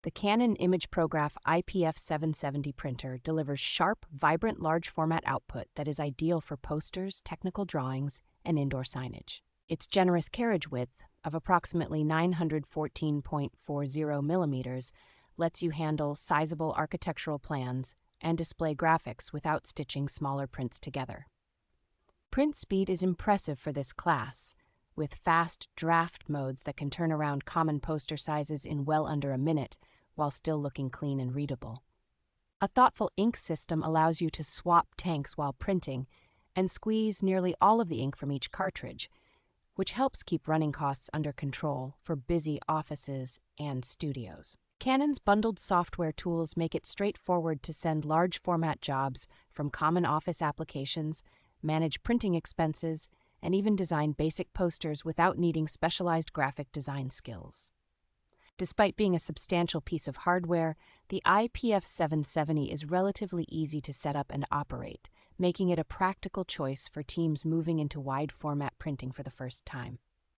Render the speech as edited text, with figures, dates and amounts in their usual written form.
The Canon imagePROGRAF IPF770 printer delivers sharp, vibrant large-format output that is ideal for posters, technical drawings, and indoor signage. Its generous carriage width of approximately 914.40 millimeters lets you handle sizable architectural plans and display graphics without stitching smaller prints together. Print speed is impressive for this class, with fast draft modes that can turn around common poster sizes in well under a minute while still looking clean and readable. A thoughtful ink system allows you to swap tanks while printing and squeeze nearly all of the ink from each cartridge, which helps keep running costs under control for busy offices and studios. Canon's bundled software tools make it straightforward to send large format jobs from common office applications, manage printing expenses, and even design basic posters without needing specialized graphic design skills. Despite being a substantial piece of hardware, the iPF770 is relatively easy to set up and operate, making it a practical choice for teams moving into wide-format printing for the first time.